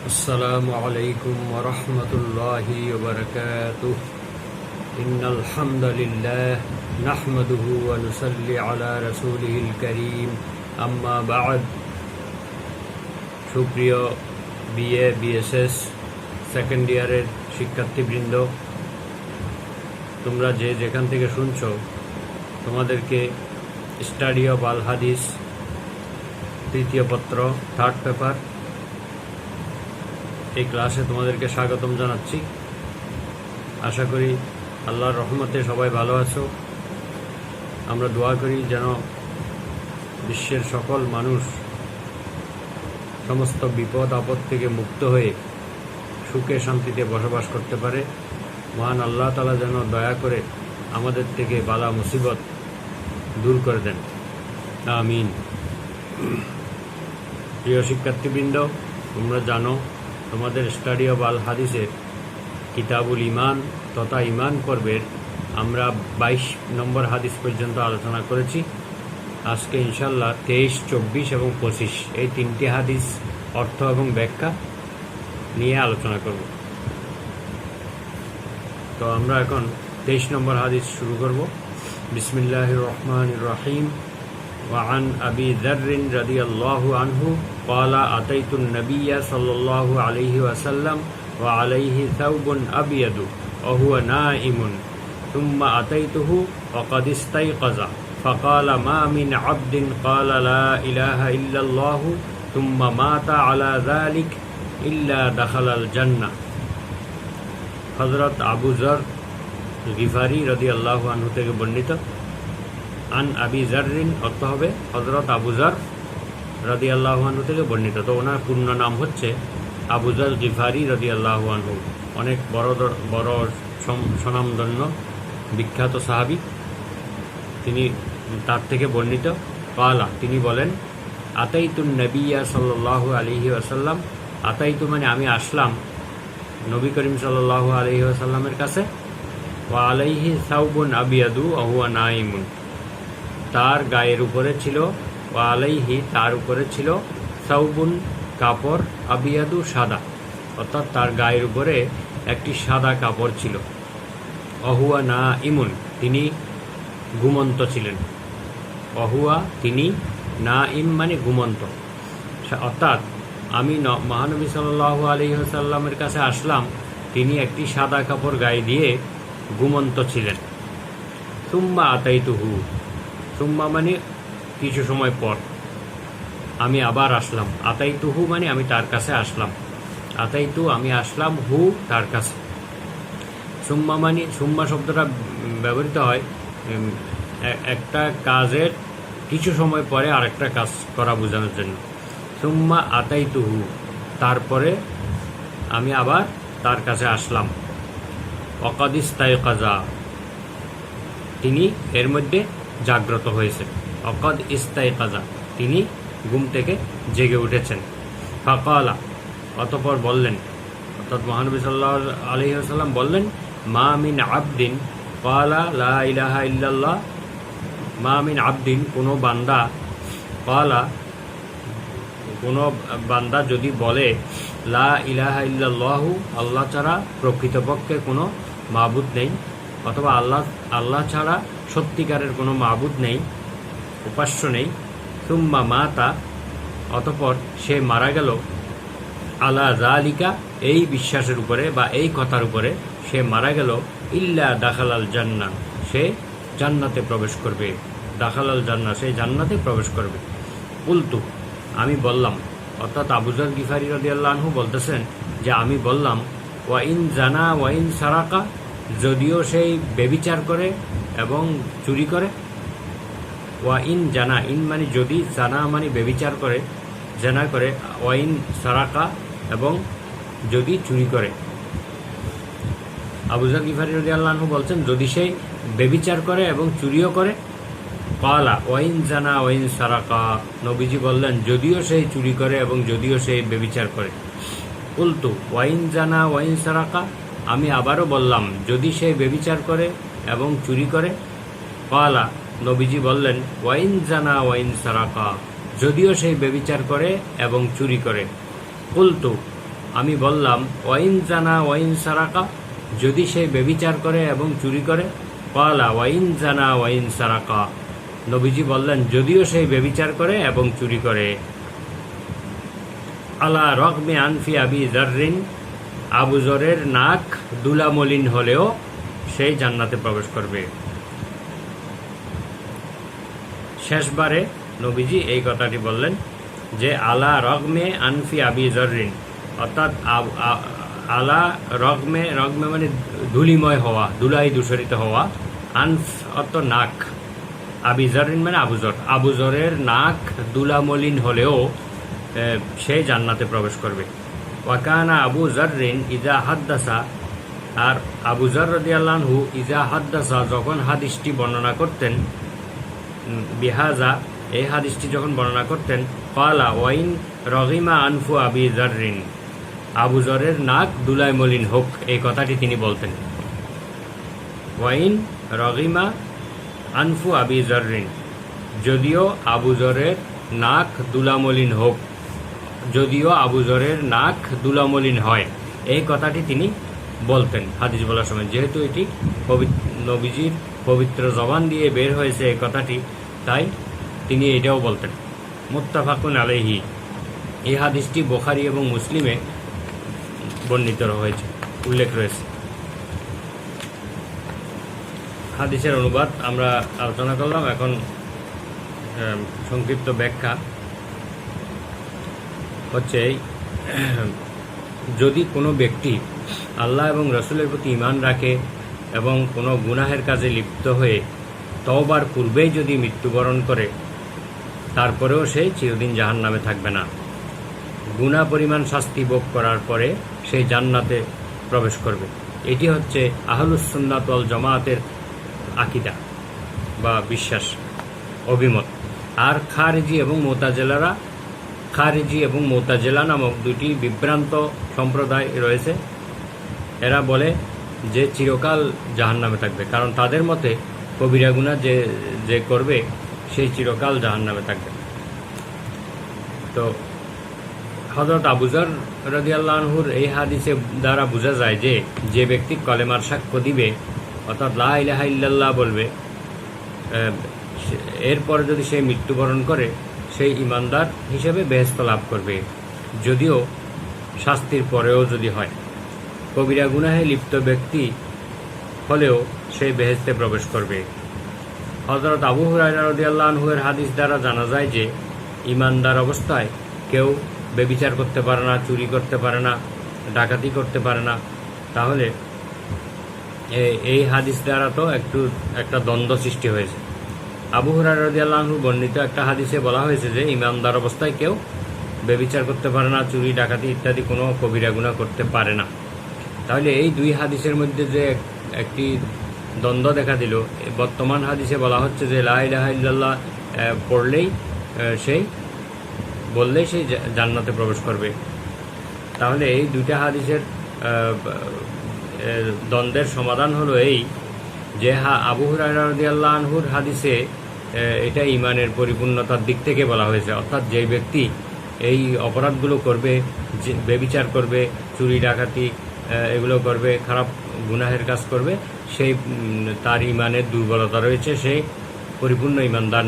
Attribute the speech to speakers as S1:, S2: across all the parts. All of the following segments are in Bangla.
S1: السلام عليكم ورحمة الله وبركاته إن الحمد لله نحمده ونصلي على رسوله الكريم أما بعد সুপ্রিয় বিএ বিএসএস সেকেন্ড ইয়ারের শিক্ষার্থীবৃন্দ, তোমরা যে যেখান থেকে শুনছো তোমাদেরকে স্টাডি অফ আল হাদিস তৃতীয় পত্র থার্ড পেপার এই ক্লাসে তোমাদেরকে স্বাগতম জানাচ্ছি। আশা করি আল্লাহর রহমতে সবাই ভালো আছো। আমরা দোয়া করি যেন বিশ্বের সকল মানুষ সমস্ত বিপদ আপদ থেকে মুক্ত হয়ে সুখে শান্তিতে বসবাস করতে পারে। মহান আল্লাহ তাআলা যেন দয়া করে আমাদের থেকে বালা মুসিবত দূর করে দেন, আমিন। প্রিয় শিক্ষার্থীবৃন্দ, তোমরা জানো তোমাদের স্টাডি অব আল হাদিসের কিতাবুল ইমান তথা ইমান পর্বের আমরা 22 নম্বর হাদিস পর্যন্ত আলোচনা করেছি। আজকে ইনশাল্লাহ 23, 24 এবং 25 এই তিনটি হাদিস অর্থ এবং ব্যাখ্যা নিয়ে আলোচনা করব। তো আমরা এখন 23 নম্বর হাদিস শুরু করব। বিসমিল্লাহির রহমানির রহিম। وعن أبي ذر رضي الله عنه قال أتيت النبي صلى الله عليه وسلم وعليه ثوب أبيض وهو نائم ثم أتيته وقد استيقظ فقال ما من عبد قال لا إله إلا الله ثم مات على ذلك إلا دخل الجنة। হযরত আবু যর গিফারি রাদিয়াল্লাহু আনহু থেকে বর্ণিত। আন আবি জাররিন অর্থ হবে হযরত আবু যর রাদিয়াল্লাহু আনহু থেকে বর্ণিত। তো ওনার পূর্ণ নাম হচ্ছে আবু যর গিফারি রাদিয়াল্লাহু আনহু, অনেক বড় স্বনামধন্য বিখ্যাত সাহাবী। তিনি তার থেকে বর্ণিত কালা, তিনি বলেন আতাইতুন নবিয়্যা সাল্লাল্লাহু আলাইহি ওয়াসাল্লাম। আতাইতু মানে আমি আসলাম নবী করিম সাল্লাল্লাহু আলাইহি ওয়াসাল্লামের কাছে। ওয়া আলাইহি সাউবুন আবিয়াদু ওয়া হুয়া নাইমুন, তার গায়ের উপরে ছিল, ওয়া আলাইহি তার উপরে ছিল, সাউবুন কাপড়, আবিয়াদু সাদা, অর্থাৎ তার গায়ের উপরে একটি সাদা কাপড় ছিল। অহুয়া না ইমুন, তিনি ঘুমন্ত ছিলেন। অহুয়া তিনি, না ইম মানে ঘুমন্ত, অর্থাৎ আমি মহানবী সাল্লাল্লাহু আলাইহি ওয়াসাল্লামের কাছে আসলাম, তিনি একটি সাদা কাপড় গায়ে দিয়ে ঘুমন্ত ছিলেন। সুম্মা আতাইতুহু, সুম্মা মানে কিছু সময় পর আমি আবার আসলাম। আতাইতুহু মানে আমি তার কাছে আসলাম। আতাইতু আমি আসলাম, হু তার কাছে। সুম্মা মানে সুম্মা শব্দটা ব্যবহৃত হয় একটা কাজের কিছু সময় পরে আরেকটা কাজ করা বোঝানোর জন্য। সুম্মা আতাইতুহু, তারপরে আমি আবার তার কাছে আসলাম। ওয়াকাদ ইস্তায়কাযা, তিনি এর মধ্যে জাগ্রত হয়েছে। ওয়াকাদ ইস্তায়কাযা, তিনি ঘুম থেকে জেগে উঠেছেন। ফাকালা, অতঃপর বললেন, অর্থাৎ মহানবী সাল্লাল্লাহু আলাইহি ওয়াসাল্লাম বললেন, মা মিন আবদিন ক্বালা লা ইলাহা ইল্লাল্লাহ। মা মিন আবদিন, কোনো বান্দা, ক্বালা কোনো বান্দা যদি বলে লা ইলাহা ইল্লাল্লাহু, আল্লাহ ছাড়া প্রকৃতপক্ষে কোনো মাবুদ নেই, অথবা আল্লাহ ছাড়া সত্যিকারের কোনো মাবুদ নেই, উপাস্য নেই। সুম্মা মাতা, অতঃপর সে মারা গেল, আলা যালিকা, এই বিশ্বাসের উপরে বা এই কথার উপরে সে মারা গেল, ইল্লা দাখালাল জান্নাহ, সে জান্নাতে প্রবেশ করবে। দাখালাল জান্নাহ, সে জান্নাতে প্রবেশ করবে। কুলতু, আমি বললাম, অর্থাৎ আবু যর গিফারি রাদিয়াল্লাহু আনহু বলতেছেন যে আমি বললাম, ওয়া ইন জানা ওয়া ইন সারাকা, যদিও সেই ব্যভিচার করে এবং চুরি করে। ওয়া ইন জানা, ইন মানে যদি, জানা মানে ব্যভিচার করে, জানা করে, ওয়া ইন সারাকা এবং যদি চুরি করে। আবু যর গিফারি রাদিয়াল্লাহু আনহু বলছেন যদি সেই ব্যভিচার করে এবং চুরিও করে। কালা ওয়া ইন জানা ওয়া ইন সারাকা, নবীজি বললেন যদিও সেই চুরি করে এবং যদিও সেই ব্যভিচার করে। কুলতু ওয়া ইন জানা ওয়া ইন সারাকা, আমি আবারও বললাম যদি সে ব্যভিচার করে এবং চুরি করে। কালা, নবীজি বললেন ওয়া ইন জানা ওয়া ইন সারাকা, যদিও সেই ব্যভিচার করে এবং চুরি করে। কুলতু, আমি বললাম, ওয়াইন জানা ওয়াইন সারাকা, যদি সে ব্যভিচার করে এবং চুরি করে। ক্বালা ওয়াইন জানা ওয়াইন সারাকা, নবীজি বললেন, যদিও সে ব্যভিচার করে এবং চুরি করে। আলা রগমে আনফি আবি যাররিন, আবু যরের নাক দুলামলিন হলেও সেই জান্নাতে প্রবেশ করবে। শেষবারে নবীজি এই কথাটি বললেন যে আলা রগমে আনফি আবি যাররিন, অর্থাৎ আলা রগমে, রগমে মানে ধুলিময় হওয়া, ধুলাই দূষরিত হওয়া, আনফ অর্থ নাক, আবি যাররিন মানে আবু যর, আবু যরের নাক দুলামলিন হলেও সে জান্নাতে প্রবেশ করবে। ওয়াকানা আবু যাররিন ইজা হাদ্দাসা, আর আবু যর রাদিয়াল্লাহু আনহু ইজা হাদ্দাসা, যখন হাদিসটি বর্ণনা করতেন, বিহাজা, এই হাদিসটি যখন বর্ণনা করতেন, ক্বালা ওয়াইন রগিমা আনফু আবি যাররিন, আবু যরের নাক দুলাই মলিন হোক, এই কথাটি তিনি বলতেন। ওয়াইন রগিমা আনফু আবি যাররিন, যদিও আবু যরের নাক দুলামলিন হোক, যদিও আবু যরের নাক দুলামলিন হয়, এই কথাটি তিনি বলতেন হাদিস বলার সময়। যেহেতু এটি নবীজির পবিত্র জবান দিয়ে বের হয়েছে এই কথাটি, তাই তিনি এটাও বলতেন। মুত্তাফাকুন আলাইহি, এই হাদিসটি বুখারী এবং মুসলিমে বর্ণিত হয়েছে, উল্লেখ রয়েছে। হাদিসের অনুবাদ আমরা আলোচনা করলাম, এখন সংক্ষিপ্ত ব্যাখ্যা হচ্ছে, যদি কোনো ব্যক্তি আল্লাহ এবং রসুলের প্রতি ঈমান রাখে এবং কোনো গুনাহের কাজে লিপ্ত হয়ে তওবার পূর্বেই যদি মৃত্যুবরণ করে, তারপরেও সে চিরদিন জাহান্নামে থাকবে না। গুনাহ পরিমাণ শাস্তি ভোগ করার পরে সে জান্নাতে প্রবেশ করবে। এটি হচ্ছে আহলুস সুন্নাত ওয়াল জামাতের আকীদা বা বিশ্বাস, অভিমত। আর খারিজি এবং মুতাজিলা নামক দুটি বিভ্রান্ত সম্প্রদায় রয়েছে। এরা বলে যে চিরকাল জাহান্নামে থাকবে, কারণ তাদের মতে কবিরা গুনাহ যে করবে সেই চিরকাল জাহান্নামে থাকবে। তো হযরত আবু যর রাদিয়াল্লাহু আনহুর এই হাদিসে দ্বারা বোঝা যায় যে, যে ব্যক্তি কলেমার সাক্ষ্য দিবে, অর্থাৎ লা ইলাহা ইল্লাল্লাহ বলবে, এরপরে যদি সে মৃত্যুবরণ করে, সেই ইমানদার হিসেবে বেহেশত লাভ করবে, যদিও শাস্তির পরেও যদি হয়। কবিরা গুনাহে লিপ্ত ব্যক্তি হলেও সে বেহেশতে প্রবেশ করবে। হযরত আবু হুরায়রা রাদিয়াল্লাহু আনহু এর হাদিস দ্বারা জানা যায় যে, ইমানদার অবস্থায় কেউ ব্যভিচার করতে পারে না, চুরি করতে পারে না, ডাকাতি করতে পারে না। তাহলে এই হাদিস দ্বারা তো একটা দ্বন্দ্ব সৃষ্টি হয়েছে। আবু হুরায়রা রাদিয়াল্লাহু আনহু বর্ণিত একটা হাদিসে বলা হয়েছে যে, ইমানদার অবস্থায় কেউ ব্যভিচার করতে পারে না, চুরি ডাকাতি ইত্যাদি কোনো কবিরা গুনাহ করতে পারে না। তাহলে এই দুই হাদিসের মধ্যে যে একটি দ্বন্দ্ব দেখা দিল, বর্তমান হাদিসে বলা হচ্ছে যে লা ইলাহা ইল্লাল্লাহ বললেই সেই জান্নাতে প্রবেশ করবে। তাহলে এই দুইটা হাদিসের দ্বন্দ্বের সমাধান হলো এই যে, আবু হুরায়রা রাদিয়াল্লাহু আনহুর হাদিসে এটা ঈমানের পরিপূর্ণতার দিক থেকে বলা হয়েছে, অর্থাৎ যে ব্যক্তি এই অপরাধগুলো করবে, যে ব্যভিচার করবে, চুরি ডাকাতি এগুলো করবে, খারাপ গুনাহের কাজ করবে, সেই তার ঈমানের দুর্বলতা রয়েছে, সে পরিপূর্ণ ঈমানদার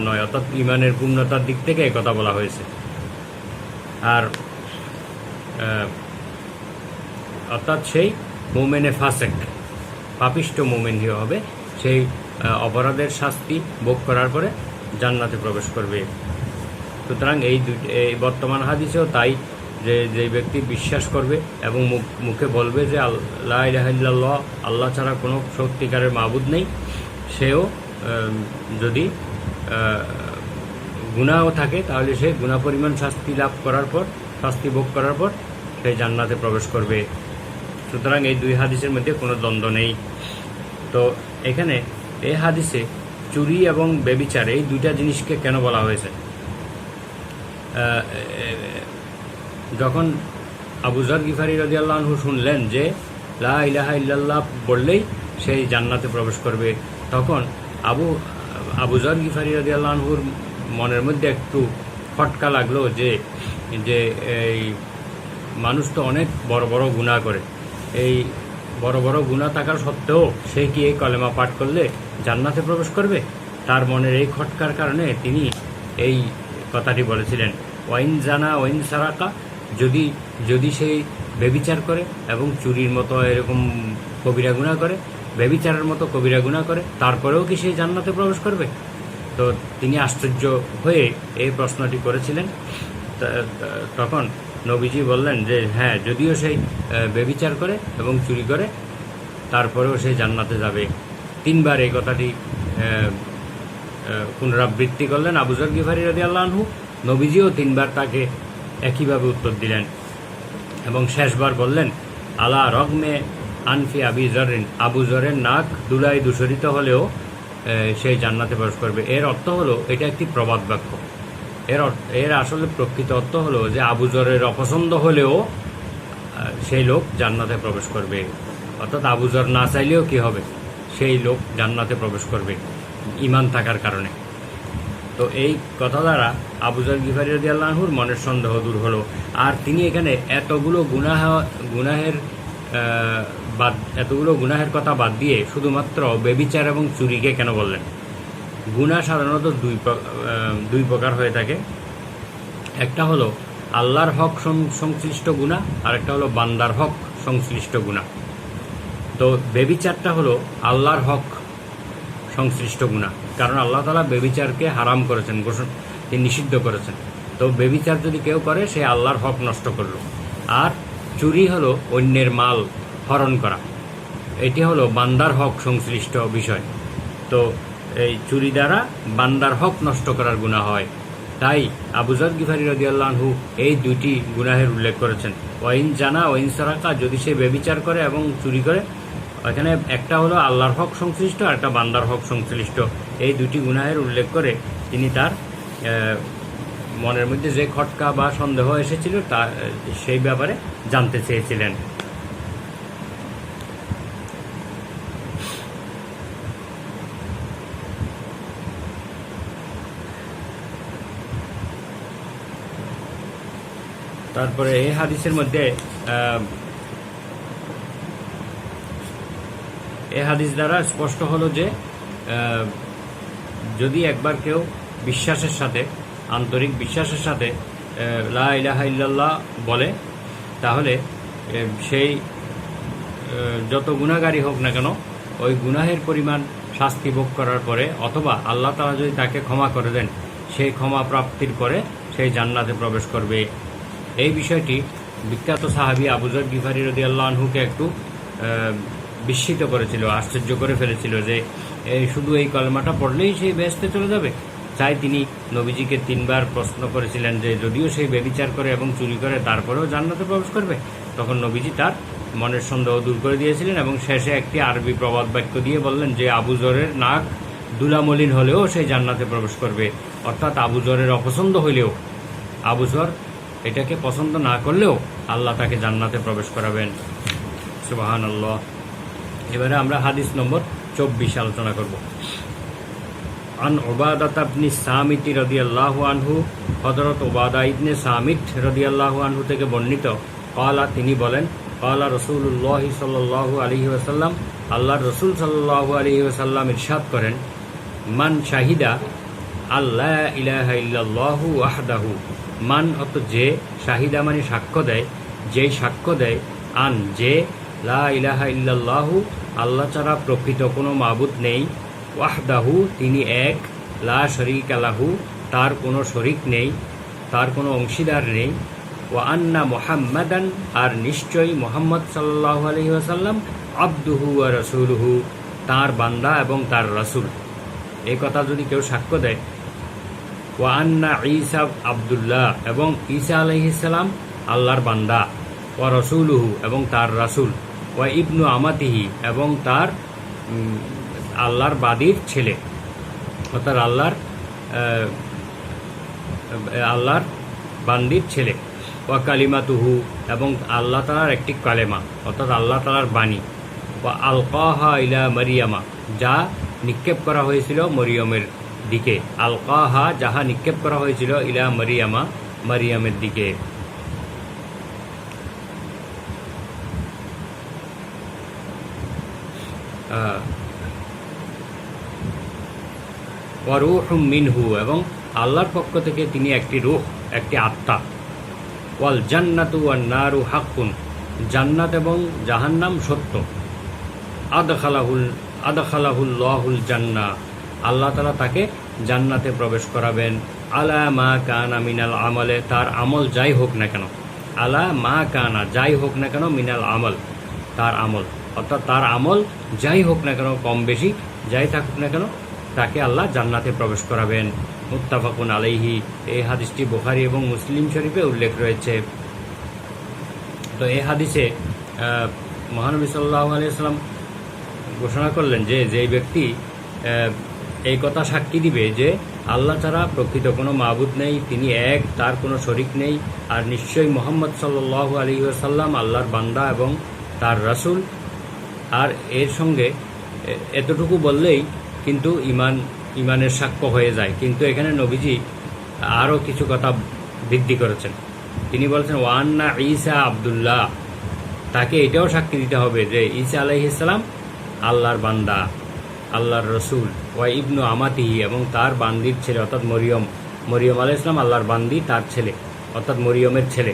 S1: নয়, অর্থাৎ ঈমানের পূর্ণতার দিক থেকে এই কথা বলা হয়েছে। আর অর্থাৎ সেই মুমিনে ফাসেক, পাপিষ্ঠ মুমিন হবে, সেই অপরাধের শাস্তি ভোগ করার পরে জান্নাতে প্রবেশ করবে। সুতরাং এই বর্তমান হাদিসেও তাই, যে ব্যক্তি বিশ্বাস করবে এবং মুখে বলবে যে লা ইলাহা ইল্লাল্লাহ, আল্লাহ ছাড়া কোনো সত্যিকারের মাবুদ নেই, সেও যদি গুনাহও থাকে, তাহলে সে গুনাহ পরিমাণ শাস্তি ভোগ করার পর সে জান্নাতে প্রবেশ করবে। সুতরাং এই দুই হাদিসের মধ্যে কোনো দ্বন্দ্ব নেই। তো এখানে এই হাদিসে চুরি এবং ব্যভিচার এই দুইটা জিনিসকে কেন বলা হয়েছে? যখন আবু যর গিফারি রাদিয়াল্লাহু আনহু শুনলেন যে লা ইলাহা ইল্লাল্লাহ বললেই সেই জান্নাতে প্রবেশ করবে, তখন আবু যর গিফারি রাদিয়াল্লাহু আনহুর মনের মধ্যে একটু খটকা লাগলো যে যে এই মানুষ তো অনেক বড় বড় গুনাহ করে, এই বড় বড় গুনাহ থাকা সত্ত্বেও সে কি এই কলেমা পাঠ করলে জান্নাতে প্রবেশ করবে? তার মনের এই খটকার কারণে তিনি এই কথাটি বলেছিলেন, ওয়াইন জানা ওয়াইন সারাকা, যদি যদি সেই ব্যভিচার করে এবং চুরির মতো এরকম কবিরা গুনাহ করে, ব্যভিচারের মতো কবিরা গুনাহ করে, তারপরেও কি সেই জান্নাতে প্রবেশ করবে? তো তিনি আশ্চর্য হয়ে এই প্রশ্নটি করেছিলেন। তখন নবীজি বললেন যে হ্যাঁ, যদিও সেই ব্যভিচার করে এবং চুরি করে, তারপরেও সেই জান্নাতে যাবে। 3 বার এই কথাটি পুনরাবৃত্তি করলেন আবু যর গিফারি রাদিয়াল্লাহু আনহু। নবীজিও 3 বার তাকে একইভাবে উত্তর দিলেন এবং শেষবার বললেন, আলা রগমে আনফি আবি জরিন, আবু জরের নাক দুলাই দূষরিত হলেও সেই জান্নাতে প্রবেশ করবে। এর অর্থ হলো, এটা একটি প্রবাদ বাক্য। এর আসলে প্রকৃত অর্থ হলো যে আবু জরের অপছন্দ হলেও সেই লোক জান্নাতে প্রবেশ করবে। অর্থাৎ আবু জর না চাইলেও কি হবে, সেই লোক জান্নাতে প্রবেশ করবে ঈমান থাকার কারণে। তো এই কথা দ্বারা আবু যর গিফারি রাদিয়াল্লাহু আনহুর মনের সন্দেহ দূর হলো। আর তিনি এখানে এতগুলো গুনাহের কথা বাদ দিয়ে শুধুমাত্র ব্যভিচার এবং চুরিকে কেন বললেন? গুনাহ সাধারণত দুই প্রকার হয়ে থাকে। একটা হলো আল্লাহর হক সংশ্লিষ্ট গুনাহ, আর একটা হলো বান্দার হক সংশ্লিষ্ট গুনাহ। তো ব্যভিচারটা হলো আল্লাহর হক সংশ্লিষ্ট গুনাহ, কারণ আল্লাহ তাআলা ব্যভিচারকে হারাম করেছেন, তিনি নিষিদ্ধ করেছেন। তো ব্যভিচার যদি কেউ করে, সে আল্লাহর হক নষ্ট করলো। আর চুরি হলো অন্যের মাল হরণ করা, এটি হলো বান্দার হক সংশ্লিষ্ট বিষয়। তো এই চুরি দ্বারা বান্দার হক নষ্ট করার গুনাহ হয়। তাই আবু যর গিফারি রাদিয়াল্লাহু আনহু এই 2টি গুনাহের উল্লেখ করেছেন, ওয়াইন জানা ওয়াইন সারাকা, যদি সে ব্যভিচার করে এবং চুরি করে। এখানে একটা হলো আল্লাহর হক সংশ্লিষ্ট, আর একটা বান্দার হক সংশ্লিষ্ট। এই 2টি গুনাহের উল্লেখ করে তিনি তার মনের মধ্যে যে খটকা বা সন্দেহ এসেছিল তা সেই ব্যাপারে জানতে চেয়েছিলেন। তারপরে এই হাদিসের মধ্যে এই হাদিস দ্বারা স্পষ্ট হলো যে যদি একবার কেউ বিশ্বাসের সাথে, আন্তরিক বিশ্বাসের সাথে লা ইলাহা ইল্লাল্লাহ বলে, তাহলে সেই যত গুনাহগারী হোক না কেন, ওই গুনাহের পরিমাণ শাস্তি ভোগ করার পরে, অথবা আল্লাহ তাআলা যদি তাকে ক্ষমা করে দেন, সেই ক্ষমা প্রাপ্তির পরে সেই জান্নাতে প্রবেশ করবে। এই বিষয়টি বিখ্যাত সাহাবী আবু যর গিফারি রাদিয়াল্লাহু আনহুকে একটু বিস্মিত করেছিল, আশ্চর্য করে ফেলেছিল যে শুধু এই কলমাটা পড়লেই সেই বেহেশতে চলে যাবে। তাই তিনি নবীজিকে 3 বার প্রশ্ন করেছিলেন যে যদিও সেই ব্যভিচার করে এবং চুরি করে, তারপরেও জান্নাতে প্রবেশ করবে। তখন নবীজি তার মনের সন্দেহ দূর করে দিয়েছিলেন এবং শেষে একটি আরবি প্রবাদ বাক্য দিয়ে বললেন যে আবু যরের নাক দুলামলিন হলেও সেই জান্নাতে প্রবেশ করবে। অর্থাৎ আবু যরের অপছন্দ হইলেও, আবু যর এটাকে পছন্দ না করলেও আল্লাহ তাকে জান্নাতে প্রবেশ করাবেন। সুবহানাল্লাহ। এবারে আমরা হাদিস নম্বর 24 আলোচনা করব। আন উবাদাহ ইবনে সামিত রাদিয়াল্লাহু আনহু, হযরত উবাদা ইবনে সামিত রাদিয়াল্লাহু আনহু থেকে বর্ণিত, ক্বালা, তিনি বলেন, ক্বালা রাসূলুল্লাহ সাল্লাল্লাহু আলাইহি ওয়াসাল্লাম, আল্লাহর রাসূল সাল্লাল্লাহু আলাইহি ওয়াসাল্লাম ইরশাদ করেন, মান শাহিদা আল্লা ইলাহা ইল্লাল্লাহু ওয়াহদাহু, মান অত যে, শাহিদা মানে সাক্ষ্য দেয়, যেই সাক্ষ্য দেয়, আন যে, লা ইলাহা ইল্লাল্লাহু আল্লাহ ছাড়া প্রকৃত কোনো মাবুদ নেই, ওয়াহদাহু তিনি এক, লা শরীকা লাহু তার কোনো শরিক নেই, তার কোনো অংশীদার নেই, ওয়া আন্না মুহাম্মাদান আর নিশ্চয়ই মুহাম্মদ সাল্লাল্লাহু আলাইহি ওয়াসাল্লাম আবদুহু ওয়া রাসূলুহু তার বান্দা এবং তার রাসূল। এই কথা যদি কেউ সাক্ষ্য দেয়, ওয়া আন্না ঈসা আব্দুল্লাহ এবং ঈসা আলাইহিস সালাম আল্লাহর বান্দা, ওয়া রাসূলুহু এবং তার রাসূল, ওয়া ইবনু আমাতিহি এবং তার আল্লাহর বাদীর ছেলে, অর্থাৎ আল্লাহর বান্দির ছেলে, ওয়া কালিমাতুহু এবং আল্লাহ তাআলার একটি কালেমা, অর্থাৎ আল্লাহ তাআলার বাণী, ওয়া আলকাহা ইলা মারিয়ামা যা নিক্ষেপ করা হয়েছিল মরিয়মের দিকে, আলকাহা যাহা নিক্ষেপ করা হয়েছিল, ইলা মারিয়ামা মারিয়ামের দিকে। ওয়ারূহুম মিনহু, এবং আল্লাহর পক্ষ থেকে তিনি একটি রূহ, একটি আত্মা। ওয়াল জান্নাতু ওয়ান নারু হাক্কুন, জান্নাত এবং জাহান্নাম সত্য। আদখালাহুল্লাহুল জান্নাহ, আল্লাহ তাআলা তাকে জান্নাতে প্রবেশ করাবেন। আলা মা কানা মিনাল আমলে, তার আমল যাই হোক না কেন। আলা মা কানা, যাই হোক না কেন, মিনাল আমল, তার আমল, অর্থাৎ তার আমল যাই হোক না কেন, কম বেশি যাই থাকুক না কেন, তাকে আল্লাহ জান্নাতে প্রবেশ করাবেন। মুত্তাফাকুন আলাইহি, এই হাদিসটি বুখারী এবং মুসলিম শরীফে উল্লেখ রয়েছে। তো এই হাদিসে মহানবী সাল্লাল্লাহু আলাইহি ওয়াসাল্লাম ঘোষণা করলেন যে যেই ব্যক্তি এই কথা সাক্ষী দিবে যে আল্লাহ ছাড়া প্রকৃত কোনো মাবুদ নেই, তিনি এক, তার কোনো শরিক নেই, আর নিশ্চয়ই মুহাম্মদ সাল্লাল্লাহু আলাইহি ওয়াসাল্লাম আল্লাহর বান্দা এবং তার রাসূল, আর এর সঙ্গে এতটুকু বললেই কিন্তু ইমানের সাক্ষ্য হয়ে যায়। কিন্তু এখানে নবীজি আরও কিছু কথা বৃদ্ধি করেছেন। তিনি বলছেন ওয়ান্না ঈসা আব্দুল্লাহ, তাকে এটাও সাক্ষী দিতে হবে যে ঈসা আলাইহিস সালাম আল্লাহর বান্দা, আল্লাহর রসুল। ওয়া ইবনু আমাতিহি, এবং তার বান্দির ছেলে, অর্থাৎ মরিয়ম আলাইহিস সালাম আল্লাহর বান্দি, তার ছেলে, অর্থাৎ মরিয়মের ছেলে।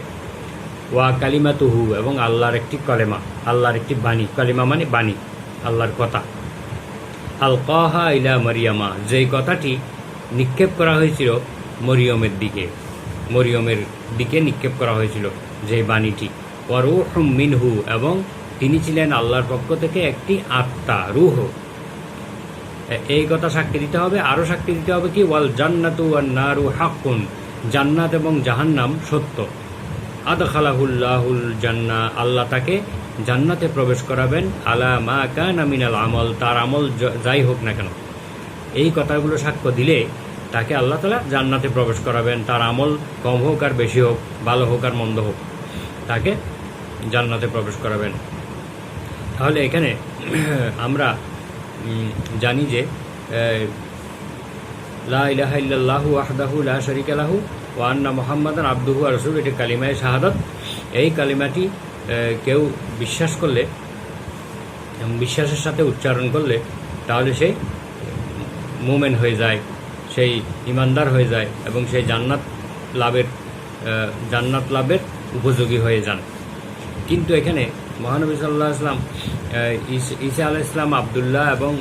S1: ওয়া কালিমাতুহু, এবং আল্লাহর একটি কলেমা, আল্লাহর একটি বাণী। কালিমা মানে বাণী, আল্লাহর কথা। আলকাহা ইলা মারিয়ামা, যেই কথাটি নিক্ষেপ করা হয়েছিল মরিয়মের দিকে নিক্ষেপ করা হয়েছিল যেই বাণীটি। ওয়া রূহুম মিনহু, এবং তিনি ছিলেন আল্লাহর পক্ষ থেকে একটি আত্মা, রূহ। এই কথা সাক্ষী দিতে হবে। আরও সাক্ষী দিতে হবে কি, ওয়াল জান্নাতু ওয়ান নারু হাক্কুন, জান্নাত এবং জাহান্নাম সত্য। আদখালাহুল্লাহুল জান্নাহ, আল্লাহ তাকে জান্নাতে প্রবেশ করাবেন। আলা মা কানা মিনাল আমল, তার আমল যাই হোক না কেন। এই কথাগুলো সাক্ষ্য দিলে তাকে আল্লাহ তাআলা জান্নাতে প্রবেশ করাবেন। তার আমল কম হোক আর বেশি হোক, ভালো হোক আর মন্দ হোক, তাকে জান্নাতে প্রবেশ করাবেন। তাহলে এখানে আমরা জানি যে লা ইলাহা ইল্লাল্লাহু ওয়াহদাহু লা শারীকা লাহু ওয়া আন্না মুহাম্মাদান আবদুহু ওয়া রাসূলুহু, এটি কালিমায়ে শাহাদাত। এই কালিমাটি কেউ বিশ্বাস করলে এবং বিশ্বাসের সাথে উচ্চারণ করলে তাহলে সেই মুমিন হয়ে যায়, সেই ইমানদার হয়ে যায়, এবং সেই জান্নাত লাভের উপযোগী হয়ে যান। কিন্তু এখানে মহানবী সাল্লাল্লাহু আলাইহি ওয়াসাল্লাম ঈসা আলাইহিস সালাম আব্দুল্লাহ এবং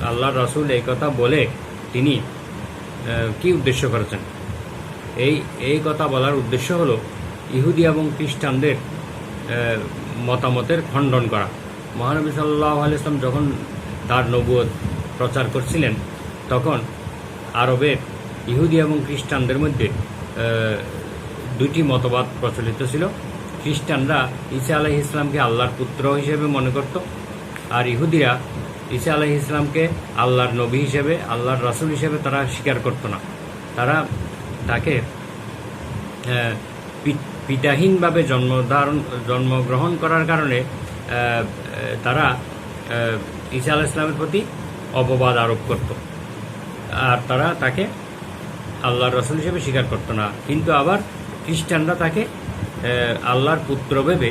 S1: আল্লাহর রাসূল এই কথা বলে তিনি কি উদ্দেশ্য করেছেন? এই কথা বলার উদ্দেশ্য হলো ইহুদি এবং খ্রিস্টানদের মতামতের খণ্ডন করা। মহানবী সাল্লাল্লাহু আলাইহি ওয়াসাল্লাম যখন তার নবুয়ত প্রচার করছিলেন, তখন আরবের ইহুদি এবং খ্রিস্টানদের মধ্যে দুইটি মতবাদ প্রচলিত ছিল। খ্রিস্টানরা ঈসা আলাইহিস সালামকে আল্লাহর পুত্র হিসেবে মনে করত, আর ইহুদিরা ঈসা আলাইহিস সালামকে আল্লাহর নবী হিসেবে, আল্লাহর রাসূল হিসেবে তারা স্বীকার করত না। তারা তাকে পিতাহীনভাবে জন্মগ্রহণ করার কারণে তারা ঈসা আলাইহিস সালামের প্রতি অপবাদ আরোপ করত, আর তারা তাকে আল্লাহর রাসূল হিসেবে স্বীকার করত না। কিন্তু আবার খ্রিস্টানরা তাকে আল্লাহর পুত্র ভেবে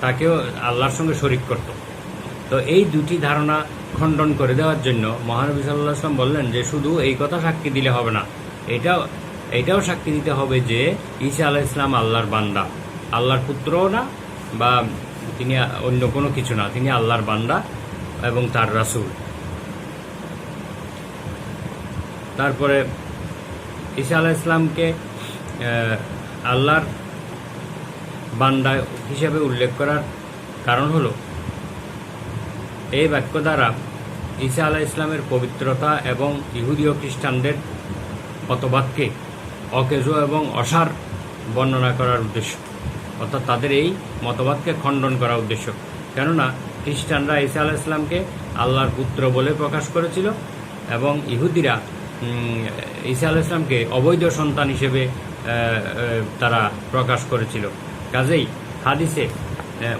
S1: তাকেও আল্লাহর সঙ্গে শরীক করত। তো এই দুটি ধারণা খণ্ডন করে দেওয়ার জন্য মহানবী সাল্লাল্লাহু আলাইহি ওয়াসাল্লাম বললেন যে শুধু এই কথা সাক্ষী দিলে হবে না, এটাও সাক্ষী দিতে হবে যে ঈসা আলাইহিস সালাম আল্লাহর বান্দা, আল্লাহর পুত্রও না, বা তিনি অন্য কোনো কিছু না, তিনি আল্লাহর বান্দা এবং তার রাসূল। তারপরে ঈসা আলাইহিস সালামকে আল্লাহর বান্দা হিসেবে উল্লেখ করার কারণ হলো এই বাক্য দ্বারা ঈসা আলাইহিস সালামের পবিত্রতা এবং ইহুদি ও খ্রিস্টানদের মতবাদকে অকেজ এবং অসার বর্ণনা করার উদ্দেশ্য, অর্থাৎ তাদের এই মতবাদকে খণ্ডন করার উদ্দেশ্য। কেননা খ্রিস্টানরা ঈসা আলাইহিস সালামকে আল্লাহর পুত্র বলে প্রকাশ করেছিল এবং ইহুদিরা ঈসা আলাইহিস সালামকে অবৈধ সন্তান হিসেবে তারা প্রকাশ করেছিল। কাজেই হাদিসে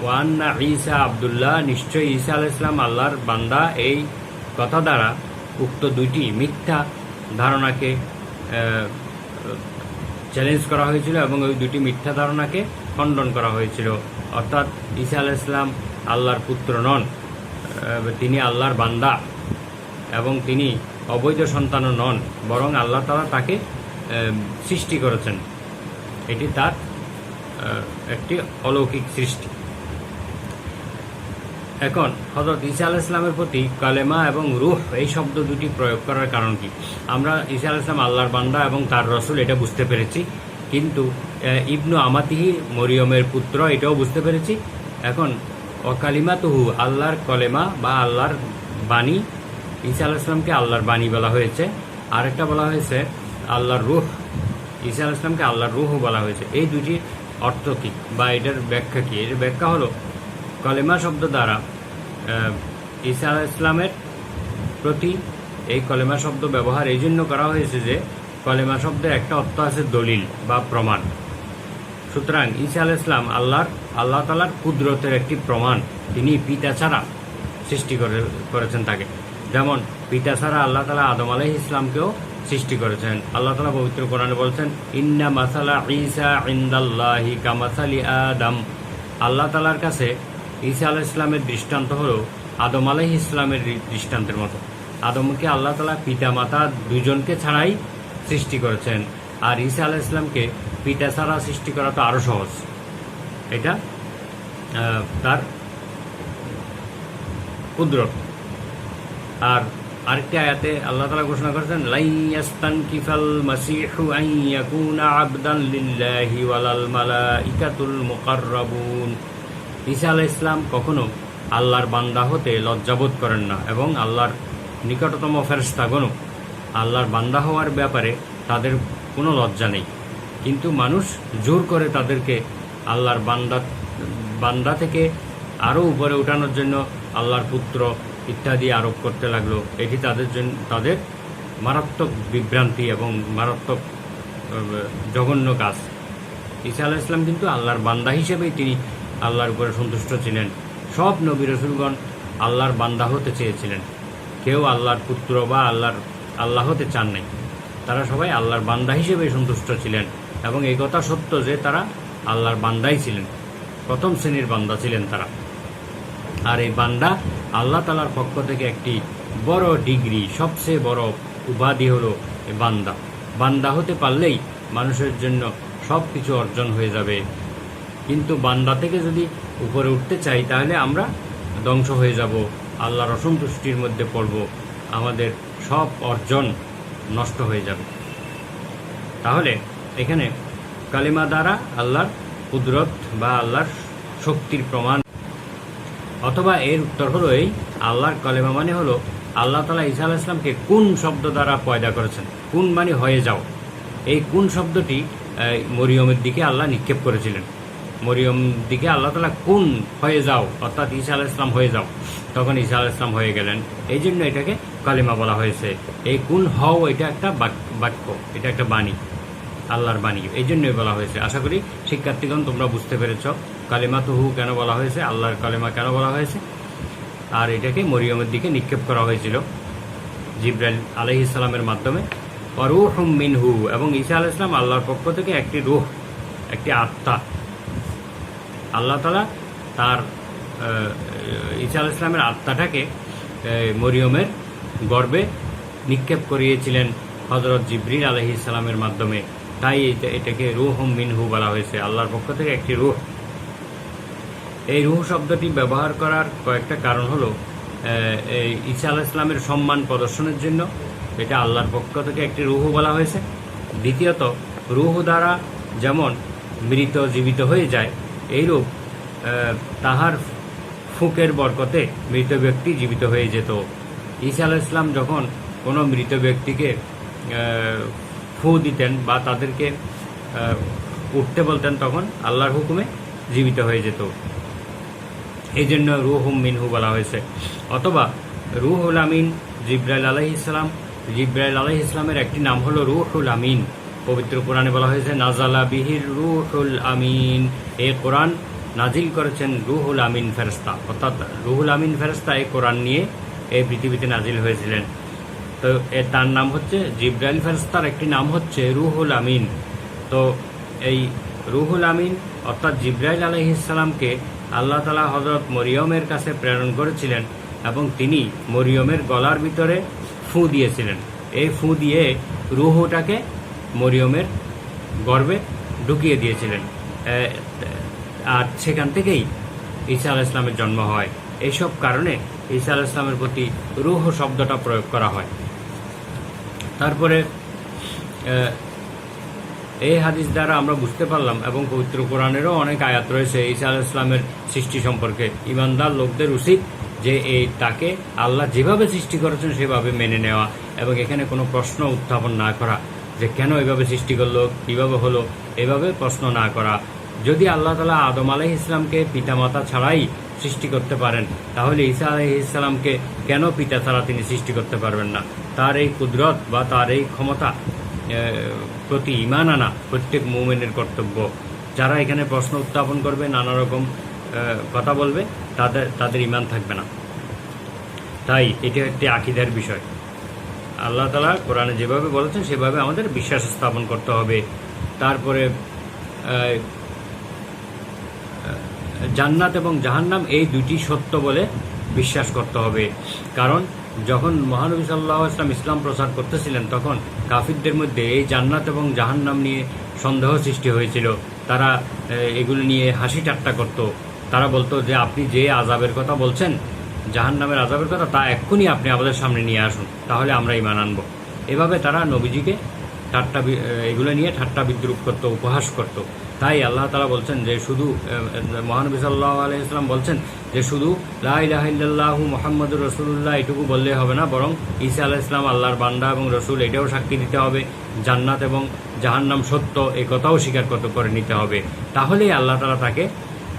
S1: ওয়ান্না ঈসা আব্দুল্লাহ, নিশ্চয়ই ঈসা আলাইহিস সালাম আল্লাহর বান্দা, এই কথা দ্বারা উক্ত দুইটি মিথ্যা ধারণাকে চ্যালেঞ্জ করা হয়েছিল এবং ওই দুটি মিথ্যা ধারণাকে খণ্ডন করা হয়েছিল। অর্থাৎ ঈসা আলাইহিস সালাম আল্লাহর পুত্র নন, তিনি আল্লাহর বান্দা এবং তিনি অবৈধ সন্তানও নন, বরং আল্লাহ তাআলা তাকে সৃষ্টি করেছেন। এটি তার একটি অলৌকিক সৃষ্টি। এখন হযরত ঈসা আলাইহিস সালামের প্রতি কালেমা এবং রূহ এই শব্দ দুটি প্রয়োগ করার কারণ কি? আমরা ঈসা আলাইহিস সালাম আল্লাহর বান্দা এবং তার রসুল এটা বুঝতে পেরেছি, কিন্তু ইবনু আমাতিহি মরিয়মের পুত্র এটাও বুঝতে পেরেছি। এখন অকালিমাতুহু আল্লাহর কলেমা বা আল্লাহর বাণী, ঈসা আলাইহিস সালামকে আল্লাহর বাণী বলা হয়েছে। আরেকটা বলা হয়েছে আল্লাহর রূহ, ঈসা আলাইহিস সালামকে আল্লাহর রূহও বলা হয়েছে। এই দুটি অর্থ কি বা এটার ব্যাখ্যা কি? এর ব্যাখ্যা হলো কলেমা শব্দ দ্বারা ঈসা আলাইহিস সালামের প্রতি এই কলেমা শব্দ ব্যবহার এই জন্য করা হয়েছে যে কলেমা শব্দের একটা অর্থ আছে দলিল বা প্রমাণ। সুতরাং ঈসা আলাইহিস সালাম আল্লাহ তাআলার কুদরতের একটি প্রমাণ। তিনি পিতা ছাড়া সৃষ্টি করেছেন তাকে, যেমন পিতা ছাড়া আল্লাহ তাআলা আদম আলাইহিস সালামকেও সৃষ্টি করেছেন। আল্লাহ তাআলা পবিত্র কোরআনে বলছেন, ইন্না মাসালা ঈসা ইনদাল্লাহি কামাসালি আদম। আল্লাহ তাআলার কাছে ঈসা আলাইহিস সালামের দৃষ্টান্ত হলো আদম আলাইহিস সালামের দৃষ্টান্তের মতো। আদমকে আল্লাহ তাআলা পিতা মাতা দুজনকে ছাড়াই সৃষ্টি করেছেন, আর ঈসা আলাইহিস সালামকে পিতা ছাড়া সৃষ্টি করা তো আরো সহজ। এটা তার কুদরত। আর আরেকটি আয়াতে আল্লাহ তাআলা ঘোষণা করেছেন, লাই ইয়াস্তানকিফাল মাসীহু আন ইয়াকুনা আবদান লিল্লাহি ওয়ালাল মালাইকাতুল মুকাররাবুন। ঈসা আলাইহিস সালাম কখনো আল্লাহর বান্দা হতে লজ্জাবোধ করেন না এবং আল্লাহর নিকটতম ফেরেশতাগণও আল্লাহর বান্দা হওয়ার ব্যাপারে তাদের কোনো লজ্জা নেই। কিন্তু মানুষ জোর করে তাদেরকে আল্লাহর বান্দা থেকে আরও উপরে উঠানোর জন্য আল্লাহর পুত্র ইত্যাদি আরোপ করতে লাগলো। এটি তাদের মারাত্মক বিভ্রান্তি এবং মারাত্মক জঘন্য কাজ। ঈসা আলাইহিস সালাম কিন্তু আল্লাহর বান্দা হিসেবেই তিনি আল্লাহর উপরে সন্তুষ্ট ছিলেন। সব নবী রাসূলগণ আল্লাহর বান্দা হতে চেয়েছিলেন, কেউ আল্লাহর পুত্র বা আল্লাহ হতে চান নাই। তারা সবাই আল্লাহর বান্দা হিসেবেই সন্তুষ্ট ছিলেন এবং এই কথা সত্য যে তারা আল্লাহর বান্দাই ছিলেন, প্রথম শ্রেণীর বান্দা ছিলেন তারা। আর এই বান্দা আল্লাহ তাআলার পক্ষ থেকে একটি বড় ডিগ্রি, সবচেয়ে বড় উপাধি হলো বান্দা। বান্দা হতে পারলেই মানুষের জন্য সব কিছু অর্জন হয়ে যাবে, কিন্তু বান্দা থেকে যদি উপরে উঠতে চাই তাহলে আমরা ধ্বংস হয়ে যাব, আল্লাহর অসন্তুষ্টির মধ্যে পড়ব, আমাদের সব অর্জন নষ্ট হয়ে যাবে। তাহলে এখানে কালিমা দ্বারা আল্লাহর কুদরত বা আল্লাহর শক্তির প্রমাণ, অথবা এর উত্তর হলো এই আল্লাহর কালিমা মানে হলো আল্লাহ তাআলা ঈসা আলাইহিস সালামকে কোন শব্দ দ্বারা পয়দা করেছেন। কোন মানে হয়ে যাও। এই কোন শব্দটি মরিয়মের দিকে আল্লাহ নিক্ষেপ করেছিলেন। মরিয়ম দিকে আল্লাহ তাআলা কোন হয়ে যাও, অর্থাৎ ঈসা আলাইহিস সালাম হয়ে যাও, তখন ঈসা আলাইহিস সালাম হয়ে গেলেন। এই জন্য এটাকে কালিমা বলা হয়েছে। এই কোন হও এটা একটা বাক্য, এটা একটা বাণী, আল্লাহর বাণী, এই জন্যই বলা হয়েছে। আশা করি শিক্ষার্থীগণ তোমরা বুঝতে পেরেছ কালিমাতুহু কেন বলা হয়েছে, আল্লাহর কালিমা কেন বলা হয়েছে। আর এটাকে মরিয়মের দিকে নিক্ষেপ করা হয়েছিল জিবরাইল আলাইহিস সালামের মাধ্যমে। রূহুম মিনহু, এবং ঈসা আলাইহিস সালাম আল্লাহর পক্ষ থেকে একটি রূহ, একটি আত্মা। আল্লাহ তাআলা তার ঈসা আলাইহিস সালামের আত্মাটাকে মরিয়মের গর্ভে নিক্ষেপ করিয়েছিলেন হযরত জিবরিল আলাইহিস সালামের মাধ্যমে। তাই এটাকে রূহুম মিনহু বলা হয়েছে, আল্লাহর পক্ষ থেকে একটি রূহ। এই রূহ শব্দটি ব্যবহার করার কয়েকটা কারণ হলো এই ঈসা আলাইহিস সালামের সম্মান প্রদর্শনের জন্য এটা আল্লাহর পক্ষ থেকে একটি রূহ বলা হয়েছে। দ্বিতীয়ত, রূহ দ্বারা যেমন মৃত জীবিত হয়ে যায়, এইরূপ তাহার ফুকের বরকতে মৃত ব্যক্তি জীবিত হয়ে যেত। ঈসা আলাইহিস সালাম যখন কোনো মৃত ব্যক্তিকে ফু দিতেন বা তাদেরকে উঠতে বলতেন, তখন আল্লাহর হুকুমে জীবিত হয়ে যেত। এই জন্য রূহুম মিনহু বলা হয়েছে। অথবা রূহুল আমিন জিবরাইল আলাইহিস সালাম, জিবরাইল আলাইহিস সালামের একটি নাম হলো রূহুল আমিন। পবিত্র কোরআনে বলা হয়েছে নাজালা বিহির রূহুল আমিন। এই কোরআন নাজিল করেছেন রূহুল আমিন ফেরেশতা, অর্থাৎ রূহুল আমিন ফেরেশতা এই কোরআন নিয়ে এই পৃথিবীতে নাজিল হয়েছিলেন। তো তার নাম হচ্ছে জিবরাইল ফেরেশতার একটি নাম হচ্ছে রুহুল আমিন। তো এই রুহুল আমিন অর্থাৎ জিবরাইল আলাইহিস সালামকে আল্লাহ তাআলা হযরত মরিয়মের কাছে প্রেরণ করেছিলেন এবং তিনি মরিয়মের গলার ভিতরে ফু দিয়েছিলেন। এই ফু দিয়ে রুহটাকে মরিয়মের গর্ভে ঢুকিয়ে দিয়েছিলেন, আর সেখান থেকেই ঈসা আলাইহিস সালামের জন্ম হয়। এইসব কারণে ঈসা আলাইহিস সালামের প্রতি রুহ শব্দটা প্রয়োগ করা হয়। তারপরে এই হাদিস দ্বারা আমরা বুঝতে পারলাম, এবং পবিত্র কোরআনেরও অনেক আয়াত রয়েছে ঈসা আলাইহিস সালামের সৃষ্টি সম্পর্কে। ঈমানদার লোকদের উচিত যে তাকে আল্লাহ যেভাবে সৃষ্টি করেছেন সেভাবে মেনে নেওয়া, এবং এখানে কোনো প্রশ্ন উত্থাপন না করা যে কেন এভাবে সৃষ্টি করলো, কিভাবে হলো, এভাবে প্রশ্ন না করা। যদি আল্লাহ তাআলা আদম আলাইহিস সালামকে পিতামাতা ছাড়াই সৃষ্টি করতে পারেন, তাহলে ঈসা আলাইহিস সালামকে কেন পিতা ছাড়া তিনি সৃষ্টি করতে পারবেন না? তার এই কুদরত বা তার এই ক্ষমতা প্রতি ঈমান আনা প্রত্যেক মুমিনের কর্তব্য। যারা এখানে প্রশ্ন উত্থাপন করবে, নানা রকম কথা বলবে, তাদের ঈমান থাকবে না। তাই এটা একটি আকীদার বিষয়। আল্লাহ তাআলা কোরআনে যেভাবে বলেছেন সেভাবে আমাদের বিশ্বাস স্থাপন করতে হবে। তারপরে জান্নাত এবং জাহান্নাম এই দুটি সত্য বলে বিশ্বাস করতে হবে। কারণ যখন মহানবী সাল্লাল্লাহু আলাইহি ওয়াসাল্লাম ইসলাম প্রচার করতেছিলেন, তখন কাফিরদের মধ্যে এই জান্নাত এবং জাহান্নাম নিয়ে সন্দেহ সৃষ্টি হয়েছিল। তারা এগুলো নিয়ে হাসি ঠাট্টা করত। তারা বলতো যে আপনি যে আযাবের কথা বলছেন, জাহান্নামের আযাবের কথা, তা এক্ষুনি আপনি আমাদের সামনে নিয়ে আসুন, তাহলে আমরা ঈমান আনব। এভাবে তারা নবীজিকে এগুলো নিয়ে ঠাট্টা বিদ্রুপ করত, উপহাস করত। তাই আল্লাহ তাআলা বলছেন যে শুধু মহানবী সাল্লাল্লাহু আলাইহি ওয়াসাল্লাম বলছেন যে শুধু লা ইলাহা ইল্লাল্লাহু মুহাম্মাদুর রাসূলুল্লাহ এটুকু বললেই হবে না, বরং ঈসা আলাইহিস সালাম আল্লাহর বান্দা এবং রসুল, এটাও সাক্ষী দিতে হবে। জান্নাত এবং জাহান্নাম সত্য, এই কথাও স্বীকার করে নিতে হবে। তাহলেই আল্লাহ তাআলা তাকে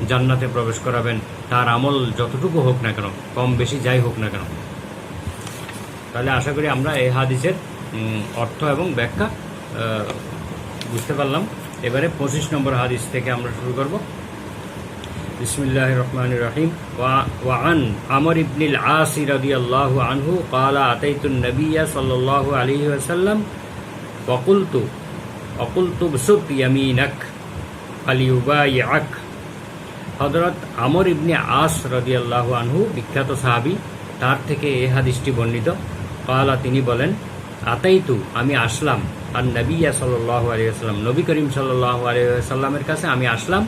S1: জান্নাতে প্রবেশ করাবেন, তার আমল যতটুকু হোক না কেন, কম বেশি যাই হোক না কেন। তাহলে আশা করি আমরা এই হাদিসের অর্থ এবং ব্যাখ্যা বুঝতে পারলাম। এবারে 25 নম্বর হাদিস থেকে আমরা শুরু করব। বিসমিল্লাহির রহমানির রহিম। ওয়া আন আমর ইবনুল আস রাদিয়াল্লাহু আনহু قال اتيت النبي صلى الله عليه وسلم وقلت بسط يمينك فليبايعك। হযরত আমর ইবনে আস রাদিয়াল্লাহু আনহু বিখ্যাত সাহাবী, তার থেকে এই হাদিসটি বর্ণিত। قال তিনি বলেন, আতাইতু আমি আসলাম, আর নবিয়া সাল্লাল্লাহু আলাইহি ওয়াসাল্লাম নবী করিম সাল্লাল্লাহু আলাইহি ওয়াসাল্লামের কাছে আমি আসলাম।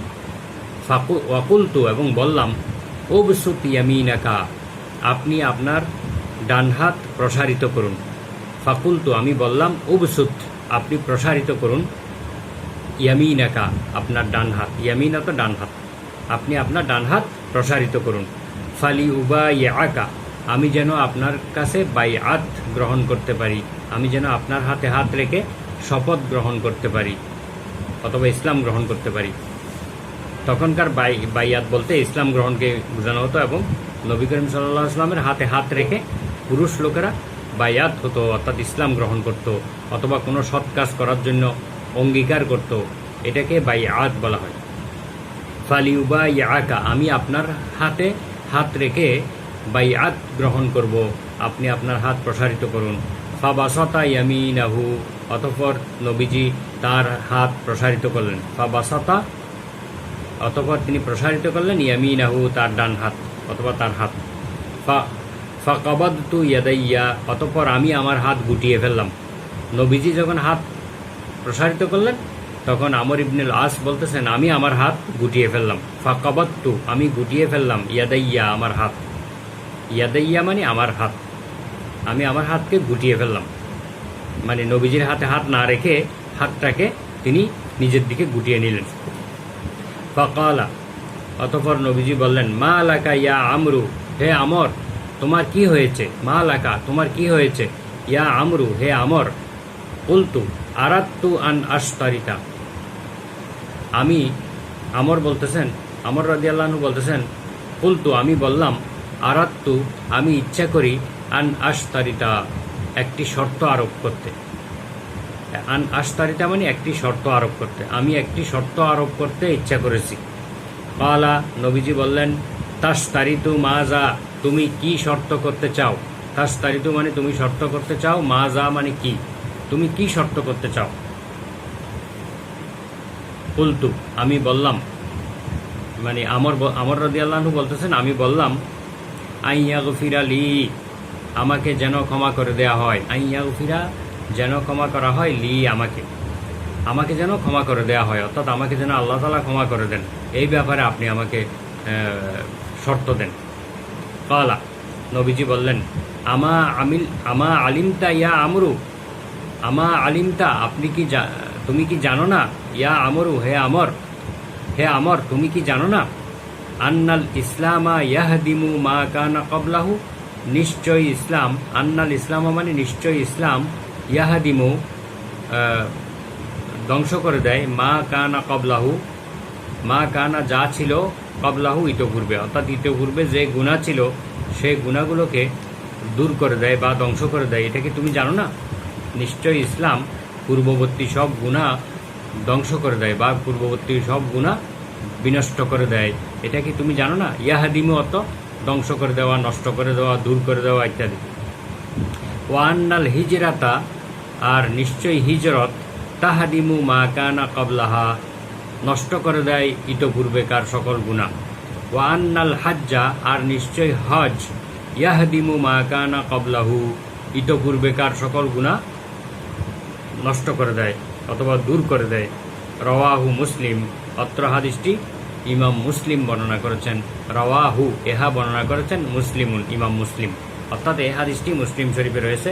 S1: ওয়াকুলতু এবং বললাম, উবসুত ইয়ামিনাকা আপনি আপনার ডান হাত প্রসারিত করুন। ফাকুলতু আমি বললাম, উবসুত আপনি প্রসারিত করুন, ইয়ামিনাকা আপনার ডান হাত, ইয়ামিনা তো ডান হাত, আপনি আপনার ডান হাত প্রসারিত করুন। ফালি উবাইয়াকা আমি যেন আপনার কাছে বাইআত গ্রহণ করতে পারি, আমি যেন আপনার হাতে হাত রেখে শপথ গ্রহণ করতে পারি অথবা ইসলাম গ্রহণ করতে পারি। তখনকার বাইআত বলতে ইসলাম গ্রহণকে বোঝানো হতো, এবং নবী করিম সাল্লাল্লাহু আলাইহি ওয়াসাল্লামের হাতে হাত রেখে পুরুষ লোকেরা বাইআত হতো, অর্থাৎ ইসলাম গ্রহণ করত, অথবা কোনো সৎ কাজ করার জন্য অঙ্গীকার করত, এটাকে বাইআত বলা হয়। ফালিউবাইয়াকা আমি আপনার হাতে হাত রেখে বাইআত গ্রহণ করব, আপনি আপনার হাত প্রসারিত করুন। ফাবাসাতা ইয়ামিনাহু অতঃপর নবীজি তার হাত প্রসারিত করলেন। ফাবাসাতা অতঃপর তিনি প্রসারিত করলেন ইয়ামিনাহু তার ডান হাত অথবা তার হাত। ফাকাবাদতু ইয়াদাইয়া অতঃপর আমি আমার হাত গুটিয়ে ফেললাম। নবীজি যখন হাত প্রসারিত করলেন, তখন আমর ইবনুল আস বলতেছেন আমি আমার হাত গুটিয়ে ফেললাম। ফাকাবাদতু আমি গুটিয়ে ফেললাম, ইয়াদাইয়া আমার হাত, ইয়াদাইয়া মানে আমার হাত, আমি আমার হাতকে গুটিয়ে ফেললাম, মানে নবীজির হাতে হাত না রেখে হাতটাকে তিনি নিজের দিকে গুটিয়ে নিলেন। ফাকালা অতঃপর নবীজি বললেন, মা লাকা ইয়া আমরু হে আমর তোমার কি হয়েছে, মা লাকা তোমার কি হয়েছে, ইয়া আমরু হে আমর। কুলতু আরাদতু আন আশতারিতা আমি আমর বলতেছেন, আমর রাদিয়াল্লাহু আনহু বলতেছেন, কুলতু আমি বললাম, আরাদতু আমি ইচ্ছা করি, আন আশতারিতা একটি শর্ত আরোপ করতে। আন আশতারিতা মানে একটি শর্ত আরোপ করতে, আমি একটি শর্ত আরোপ করতে ইচ্ছা করেছি। কালা নবীজি বললেন, তাশতারিতু মাজা তুমি কি শর্ত করতে চাও, তাস্তারিতু মানে তুমি শর্ত করতে চাও, মা যা মানে কি, তুমি কি শর্ত করতে চাও। কুলতু আমি বললাম, মানে আমর রাদিয়াল্লাহু আনহু বলতেছেন আমি বললাম, আইয়াগফিরা লি আমাকে যেন ক্ষমা করে দেয়া হয়, আইয়াগফিরা যেন ক্ষমা করা হয়, লি আমাকে যেন ক্ষমা করে দেয়া হয়, অর্থাৎ আমাকে যেন আল্লাহ তাআলা ক্ষমা করে দেন, এই ব্যাপারে আপনি আমাকে শর্ত দেন। কালা নবীজি বললেন, আমা আলিমতা ইয়া আমরু, আমা আলিমতা তুমি কি জানো না, ইয়া আমরু হে আমর তুমি কি জানো না, আন্নাল ইসলামা ইয়াহদিমু মা কানা ক্বাবলাহু নিশ্চয় ইসলাম, আন্নাল ইসলামা মানে নিশ্চয় ইসলাম, ইয়াহদিমু ধ্বংস করে দেয়, মা কানা ক্বাবলাহু মা কানা যা ছিল, ক্বাবলাহু ইতপূর্বে, অর্থাৎ ইতপূর্বে যে গুনাহ ছিল সেই গুনাহগুলোকে দূর করে দেয় বা ধ্বংস করে দেয়। এটা কি তুমি জানো না? নিশ্চয় ইসলাম পূর্ববর্তী সব গুনাহ ধ্বংস করে দেয় বা পূর্ববর্তী সব গুনাহ বিনষ্ট করে দেয়, এটা কি তুমি জানো না? ইয়াহাদিমু অর্থ ধ্বংস করে দেওয়া, নষ্ট করে দেওয়া, দূর করে দেওয়া ইত্যাদি। ওয়ান্নাল হিজরাতা আর নিশ্চয় হিজরত, তাহাদিমু মা কানা ক্বাবলাহা নষ্ট করে দেয় ইতপূর্বেকার সকল গুনাহ। ওয়ান্নাল হাজ্জা আর নিশ্চয় হজ, ইয়াহদিমু মা কানা ক্বাবলাহু ইতপূর্বেকার সকল গুনাহ নষ্ট করে দেয় অথবা দূর করে দেয়। রাওয়াহু মুসলিম অত্র হাদিসটি ইমাম মুসলিম বর্ণনা করেছেন। রাওয়াহু এহা বর্ণনা করেছেন মুসলিমুন ইমাম মুসলিম, অর্থাৎ এই হাদিসটি মুসলিম শরীফে রয়েছে।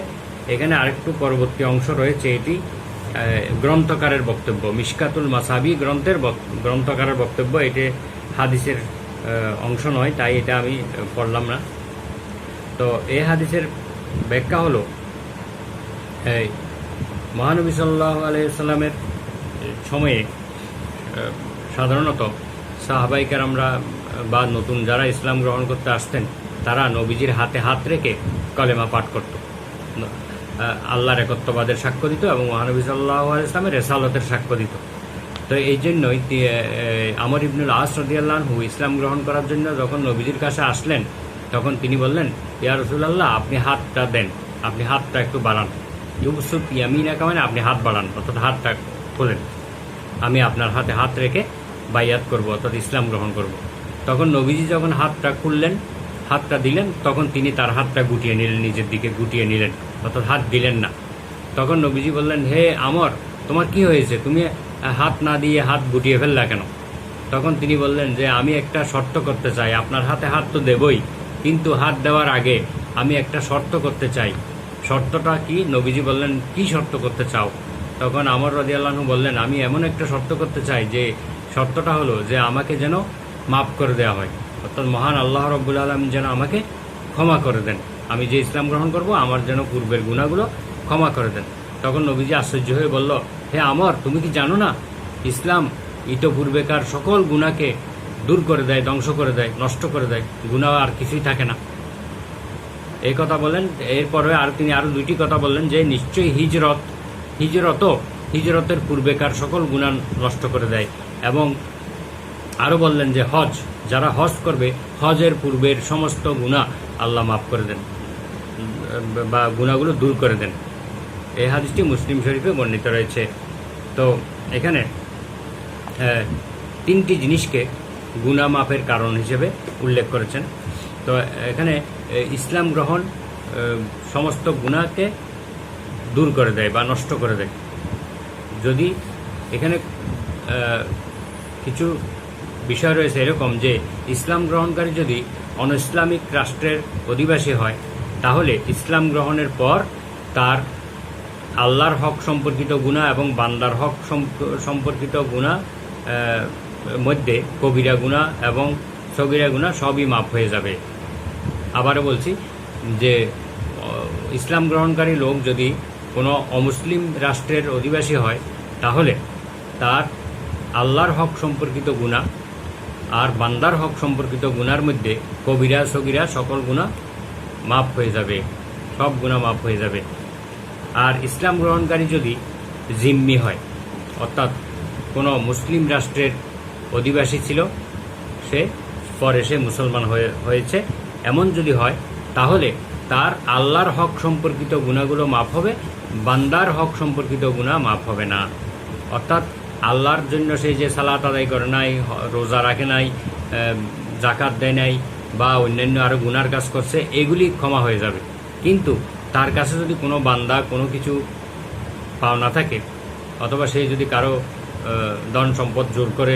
S1: এখানে আরেকটু পরবর্তী অংশ রয়েছে, এটি গ্রন্থকারের বক্তব্য, মিশকাতুল মাসাবি গ্রন্থকারের বক্তব্য, এটি হাদিসের অংশ নয়, তাই এটা আমি পড়লাম না। তো এই হাদিসের ব্যাখ্যা হলো, মহানবী সাল্লাল্লাহু আলাইহি ওয়াসাল্লামের সময়ে সাধারণত সাহাবায়ে কেরামরা বা নতুন যারা ইসলাম গ্রহণ করতে আসতেন তারা নবীজির হাতে হাত রেখে কলেমা পাঠ করত, আল্লাহর একত্ববাদের সাক্ষ্য দিত এবং মহানবী সাল্লাল্লাহু আলাইহি ওয়াসাল্লামের রিসালাতের সাক্ষ্য দিত। তো এই জন্যই আমর ইবনুল আস রাদিয়াল্লাহু আনহু ইসলাম গ্রহণ করার জন্য যখন নবীজির কাছে আসলেন তখন তিনি বললেন, ইয়া রাসূলুল্লাহ আপনি হাতটা দেন, আপনি হাতটা একটু বাড়ান, ইউবসুত ইয়ামিনাকা মানে আপনি হাত বাড়ান, অর্থাৎ হাতটা খোলেন, আমি আপনার হাতে হাত রেখে বাইয়াত করব, অর্থাৎ ইসলাম গ্রহণ করব। তখন নবীজি যখন হাতটা খুললেন, হাতটা দিলেন, তখন তিনি তার হাতটা গুটিয়ে নিলেন, নিজের দিকে গুটিয়ে নিলেন, অর্থাৎ হাত দিলেন না। তখন নবীজি বললেন, হে আমর তোমার কি হয়েছে, তুমি হাত না দিয়ে হাত গুটিয়ে ফেললা কেন? তখন তিনি বললেন যে আমি একটা শর্ত করতে চাই, আপনার হাতে হাত তো দেবই, কিন্তু হাত দেওয়ার আগে আমি একটা শর্ত করতে চাই। শর্তটা কি? নবীজি বললেন, কি শর্ত করতে চাও? তখন আমর রাদিয়াল্লাহু আনহু বললেন, আমি এমন একটা শর্ত করতে চাই যে শর্তটা হলো যে আমাকে যেন মাফ করে দেওয়া হয়, অর্থাৎ মহান আল্লাহ রাব্বুল আলামিন যেন আমাকে ক্ষমা করে দেন, আমি যে ইসলাম গ্রহণ করব আমার যেন পূর্বের গুনাহগুলো ক্ষমা করে দেন। তখন নবীজি আশ্চর্য হয়ে বলল, হে আমর তুমি কি জানো না ইসলাম ইতপূর্বেকার সকল গুনাহকে দূর করে দেয়, ধ্বংস করে দেয়, নষ্ট করে দেয়, গুনাহ আর কিছুই থাকে না। এই কথা বলেন। এরপরে তিনি আরো দুইটি কথা বললেন যে নিশ্চয়ই হিজরতের পূর্বেকার সকল গুনাহ নষ্ট করে দেয়, এবং আরো বললেন যে হজ, যারা হজ করবে হজের পূর্বের সমস্ত গুনাহ আল্লাহ মাফ করে দেন বা গুনাহগুলো দূর করে দেন। এই হাদিসটি মুসলিম শরীফে বর্ণিত রয়েছে। তো এখানে তিনটি জিনিসকে গুনাহ মাফের কারণ হিসেবে উল্লেখ করেছেন। তো এখানে ইসলাম গ্রহণ সমস্ত গুনাহকে দূর করে দেয় বা নষ্ট করে দেয়। যদি এখানে কিছু বিষয় রয়েছে এরকম যে ইসলাম গ্রহণকারী যদি অন ইসলামিক রাষ্ট্রের অধিবাসী হয়, তাহলে ইসলাম গ্রহণের পর তার আল্লাহর হক সম্পর্কিত গুনাহ এবং বান্দার হক সম্পর্কিত গুনাহ মধ্যে কবিরা গুনাহ এবং সগীরা গুনাহ সবই মাফ হয়ে যাবে। আবারও বলছি যে ইসলাম গ্রহণকারী লোক যদি কোনো অমুসলিম রাষ্ট্রের অধিবাসী হয়, তাহলে তার আল্লাহর হক সম্পর্কিত গুনাহ আর বান্দার হক সম্পর্কিত গুনার মধ্যে কবিরা সগীরা সকল গুনাহ মাফ হয়ে যাবে, সব গুনাহ মাফ হয়ে যাবে। আর ইসলাম গ্রহণকারী যদি জিম্মি হয়, অর্থাৎ কোনো মুসলিম রাষ্ট্রের অধিবাসী ছিল, সে পরে সে মুসলমান হয়েছে, এমন যদি হয়, তাহলে তার আল্লাহর হক সম্পর্কিত গুনাহগুলো মাফ হবে, বান্দার হক সম্পর্কিত গুনাহ মাফ হবে না। অর্থাৎ আল্লাহর জন্য সে যে সালাত আদায় করে নাই, রোজা রাখে নাই, জাকাত দেয় নাই বা অন্যান্য আরও গুনার কাজ করছে, এগুলি ক্ষমা হয়ে যাবে। কিন্তু তার কাছে যদি কোনো বান্দা কোনো কিছু পাওনা থাকে, অথবা সে যদি কারো ধন সম্পদ জোর করে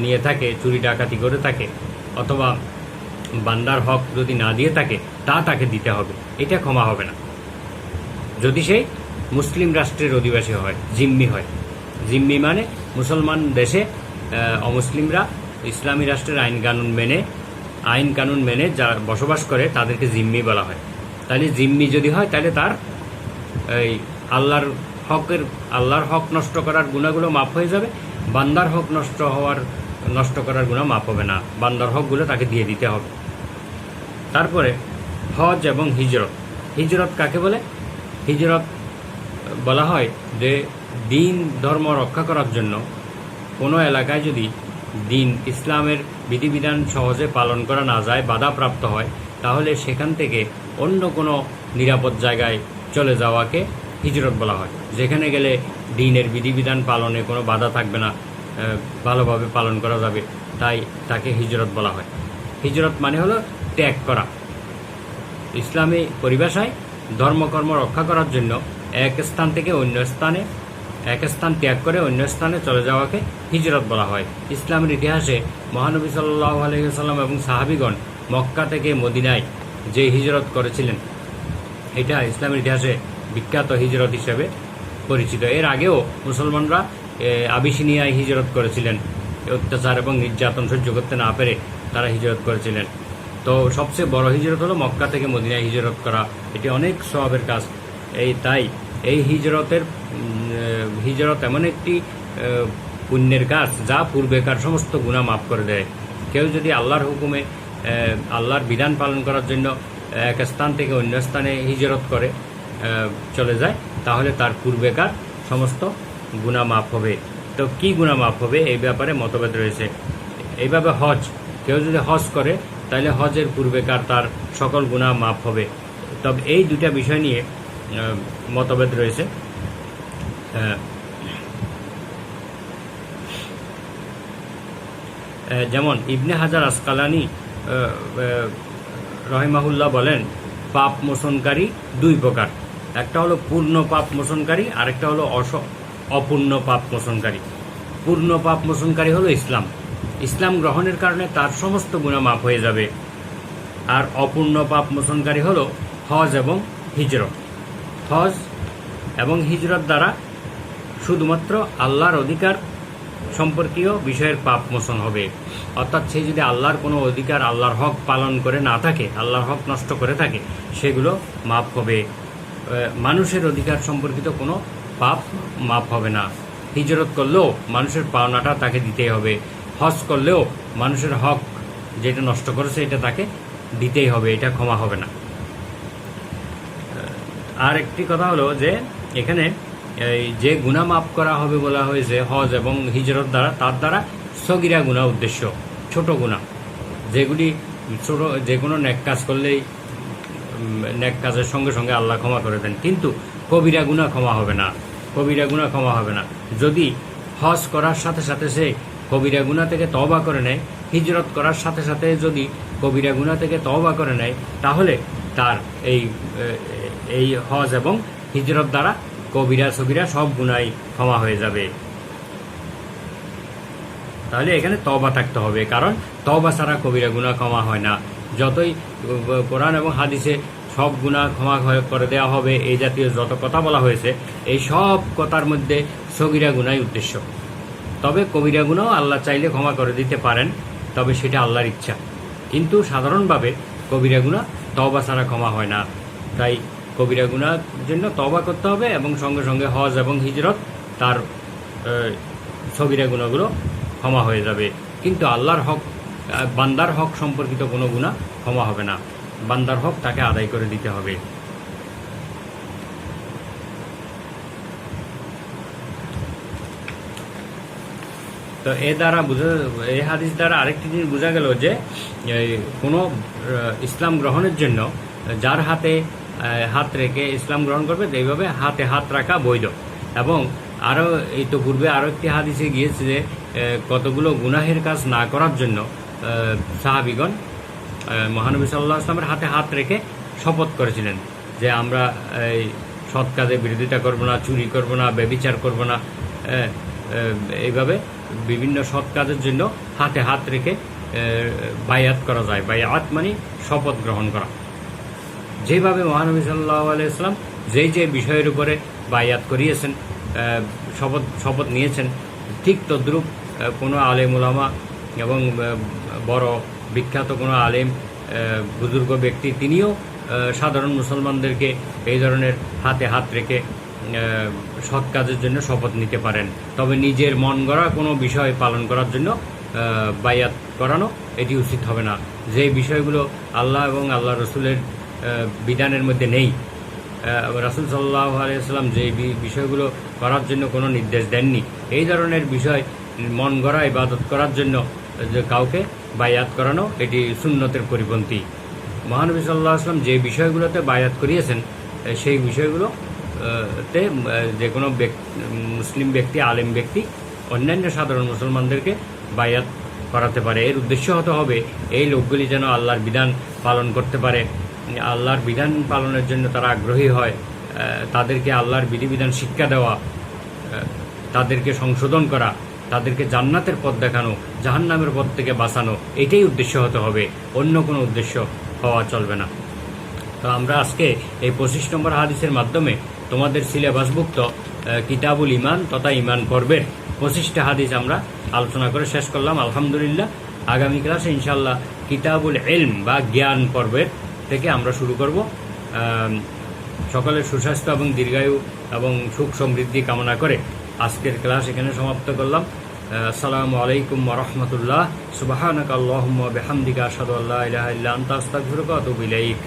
S1: নিয়ে থাকে, চুরি ডাকাতি করে থাকে, অথবা বান্দার হক যদি না দিয়ে থাকে, তাকে দিতে হবে, এটা ক্ষমা হবে না। যদি সে মুসলিম রাষ্ট্রের অধিবাসী হয়, জিম্মি হয়। জিম্মি মানে মুসলমান দেশে অমুসলিমরা ইসলামী রাষ্ট্রের আইন কানুন মেনে যারা বসবাস করে তাদেরকে জিম্মি বলা হয়। তাহলে জিম্মি যদি হয়, তাহলে তার এই আল্লাহর হক নষ্ট করার গুনাহগুলো মাফ হয়ে যাবে, বান্দার হক নষ্ট করার গুনাহ মাফ হবে না। বান্দার হকগুলো তাকে দিয়ে দিতে হবে। তারপরে হজ এবং হিজরত কাকে বলে? হিজরত বলা হয় যে দিন ধর্ম রক্ষা করার জন্য কোনো এলাকায় যদি ইসলামের বিধিবিধান সহজে পালন করা না যায়, বাধাপ্রাপ্ত হয়, তাহলে সেখান থেকে অন্য কোনো নিরাপদ জায়গায় চলে যাওয়াকে হিজরত বলা হয়। যেখানে গেলে দ্বীনের বিধিবিধান পালনে কোনো বাধা থাকবে না, ভালোভাবে পালন করা যাবে, তাই তাকে হিজরত বলা হয়। হিজরত মানে হলো ত্যাগ করা। ইসলামী পরিভাষায় ধর্মকর্ম রক্ষা করার জন্য এক স্থান ত্যাগ করে অন্য স্থানে চলে যাওয়াকে হিজরত বলা হয়। ইসলামের ইতিহাসে মহানবী সাল্লাল্লাহু আলাইহি ওয়াসাল্লাম এবং সাহাবীগণ মক্কা থেকে মদিনায় যে হিজরত করেছিলেন, এটা ইসলামের ইতিহাসে বিখ্যাত হিজরত হিসেবে পরিচিত। এর আগেও মুসলমানরা আবিসিনিয়ায় হিজরত করেছিলেন, অত্যাচার এবং নির্যাতন সহ্য করতে না পেরে তারা হিজরত করেছিলেন। তো সবচেয়ে বড় হিজরত হলো মক্কা থেকে মদিনায় হিজরত করা। এটি অনেক সওয়াবের কাজ। তাই এই হিজরত এমন একটি পুণ্যের কাজ যা পূর্বেকার সমস্ত গুনাহ মাফ করে দেয়। কেউ যদি আল্লাহর হুকুমে আল্লাহর বিধান পালন করার জন্য এক স্থান থেকে অন্য স্থানে হিজরত করে চলে যায়, তাহলে তার পূর্বেকার সমস্ত গুনাহ মাফ হবে। তো কি গুনাহ মাফ হবে এই ব্যাপারে মতভেদ রয়েছে। এইভাবে কেউ যদি হজ করে, তাহলে হজের পূর্বেকার তার সকল গুনাহ মাফ হবে। তবে এই দুটা বিষয় নিয়ে মতভেদ রয়েছে। যেমন ইবনে হাজার আসকালানি রহিমাহুল্লাহ বলেন, পাপ মোচনকারী দুই প্রকার। একটা হলো পূর্ণ পাপ মোচনকারী, আরেকটা হলো অপূর্ণ পাপ মোচনকারী। পূর্ণ পাপ মোচনকারী হলো ইসলাম গ্রহণের কারণে তার সমস্ত গুনাহ মাফ হয়ে যাবে। আর অপূর্ণ পাপ মোচনকারী হলো হজ এবং হিজরত। হজ এবং হিজরত দ্বারা শুধুমাত্র আল্লাহর অধিকার সম্পর্কীয় বিষয়ের পাপ মোচন হবে। অর্থাৎ সে যদি আল্লাহর কোনো অধিকার, আল্লাহর হক পালন করে না থাকে, আল্লাহর হক নষ্ট করে থাকে, সেগুলো মাফ হবে। মানুষের অধিকার সম্পর্কিত কোনো পাপ মাফ হবে না। হিজরত করলেও মানুষের পাওনাটা তাকে দিতেই হবে। হজ করলেও মানুষের হক যেটা নষ্ট করেছে এটা তাকে দিতেই হবে, এটা ক্ষমা হবে না। আর একটি কথা হলো যে এখানে যে গুনাহ মাফ করা হবে বলা হয়েছে হজ এবং হিজরত দ্বারা, তার দ্বারা সগীরা গুনাহ উদ্দেশ্য, ছোট গুনাহ, যেগুলি যে কোনো নেক কাজ করলেই নেক কাজের সঙ্গে সঙ্গে আল্লাহ ক্ষমা করে দেন। কিন্তু কবিরা গুনাহ ক্ষমা হবে না। যদি হজ করার সাথে সাথে সে কবিরা গুনাহ থেকে তওবা করে নেয়, হিজরত করার সাথে সাথে যদি কবিরা গুনাহ থেকে তওবা করে নেয়, তাহলে তার এই হজ এবং হিজরত দ্বারা কবিরা সগীরা সব গুনাহই ক্ষমা হয়ে যাবে। তাহলে এখানে তওবা থাকতে হবে, কারণ তওবা ছাড়া কবিরা গুনাহ ক্ষমা হয় না। যতই কোরআন এবং হাদিসে সব গুনাহ ক্ষমা করে দেওয়া হবে, এই জাতীয় যত কথা বলা হয়েছে, এই সব কথার মধ্যে সগীরা গুনাহই উদ্দেশ্য। তবে কবিরা গুনাহ আল্লাহ চাইলে ক্ষমা করে দিতে পারেন, তবে সেটা আল্লাহর ইচ্ছা। কিন্তু সাধারণভাবে কবিরা গুনাহ তওবা ছাড়া ক্ষমা হয় না। তাই কবিরা গুনাহর জন্য তওবা করতে হবে এবং সঙ্গে সঙ্গে হজ এবং হিজরত তার সগীরা গুনাহগুলো ক্ষমা হয়ে যাবে। কিন্তু বান্দার হক সম্পর্কিত কোনো গুনাহ ক্ষমা হবে না। বান্দার হক তাকে আদায় করে দিতে হবে। তো এই হাদিস দ্বারা আরেকটি জিনিস বোঝা গেল যে কোনো ইসলাম গ্রহণের জন্য যার হাতে হাত রেখে ইসলাম গ্রহণ করবে এইভাবে হাতে হাত রাখা বৈধ। এবং আরও এই তো পূর্বে আরও একটি হাদিসে গিয়েছে যে কতগুলো গুনাহের কাজ না করার জন্য সাহাবিগণ মহানবী সাল্লাল্লাহু আলাইহি ওয়াসাল্লামের হাতে হাত রেখে শপথ করেছিলেন যে আমরা এই সৎ কাজে বিরোধিতা করব না, চুরি করব না, ব্যভিচার করব না। এইভাবে বিভিন্ন সৎ কাজের জন্য হাতে হাত রেখে বায়াত করা যায়। বায়াত মানে শপথ গ্রহণ করা। যেভাবে মহানবী সাল্লাল্লাহু আলাইহি ওয়াসাল্লাম যে বিষয়ের উপরে বায়াত করিয়েছেন, শপথ নিয়েছেন, ঠিক তদ্রূপ কোনো আলেম উলামা এবং বড় বিখ্যাত কোনো আলেম বুজুর্গ ব্যক্তি তিনিও সাধারণ মুসলমানদেরকে এই ধরনের হাতে হাত রেখে সৎ কাজের জন্য শপথ নিতে পারেন। তবে নিজের মন গড়া কোনো বিষয় পালন করার জন্য বায়াত করানো এটি উচিত হবে না। যে বিষয়গুলো আল্লাহ এবং আল্লাহ রসুলের বিধানের মধ্যে নেই, রাসূল সাল্লাল্লাহু আলাইহি ওয়াসাল্লাম যে বিষয়গুলো করার জন্য কোনো নির্দেশ দেননি, এই ধরনের বিষয় মন গড়া ইবাদত করার জন্য যে কাউকে বায়াত করানো এটি সুন্নতের পরিপন্থী। মহানবী সাল্লাল্লাহু আলাইহি ওয়াসাল্লাম যে বিষয়গুলোতে বায়াত করিয়েছেন সেই বিষয়গুলোতে যে কোনো মুসলিম ব্যক্তি, আলেম ব্যক্তি অন্যান্য সাধারণ মুসলমানদেরকে বায়াত করাতে পারে। এর উদ্দেশ্য হতে হবে এই লোকগুলি যেন আল্লাহর বিধান পালন করতে পারে, আল্লাহর বিধান পালনের জন্য তারা আগ্রহী হয়, তাদেরকে আল্লাহর বিধিবিধান শিক্ষা দেওয়া, তাদেরকে সংশোধন করা, তাদেরকে জান্নাতের পথ দেখানো, জাহান্নামের পথ থেকে বাঁচানো, এটাই উদ্দেশ্য হতে হবে, অন্য কোনো উদ্দেশ্য হওয়া চলবে না। তো আমরা আজকে এই 25 নম্বর হাদিসের মাধ্যমে তোমাদের সিলেবাসভুক্ত কিতাবুল ইমান তথা ইমান পর্বের 25টা হাদিস আমরা আলোচনা করে শেষ করলাম আলহামদুলিল্লাহ। আগামী ক্লাসে ইনশাআল্লাহ কিতাবুল ইলম বা জ্ঞান পর্বের থেকে আমরা শুরু করব। সকলের সুস্বাস্থ্য এবং দীর্ঘায়ু এবং সুখ সমৃদ্ধি কামনা করে আজকের ক্লাস এখানে সমাপ্ত করলাম। আসসালামু আলাইকুম ওয়া রাহমাতুল্লাহ। সুবহানাকা আল্লাহুম্মা ওয়া বিহামদিকা আশহাদু আল্লা ইলাহা ইল্লা আনতা আস্তাগফিরুকা ওয়া আতুবু ইলাইক।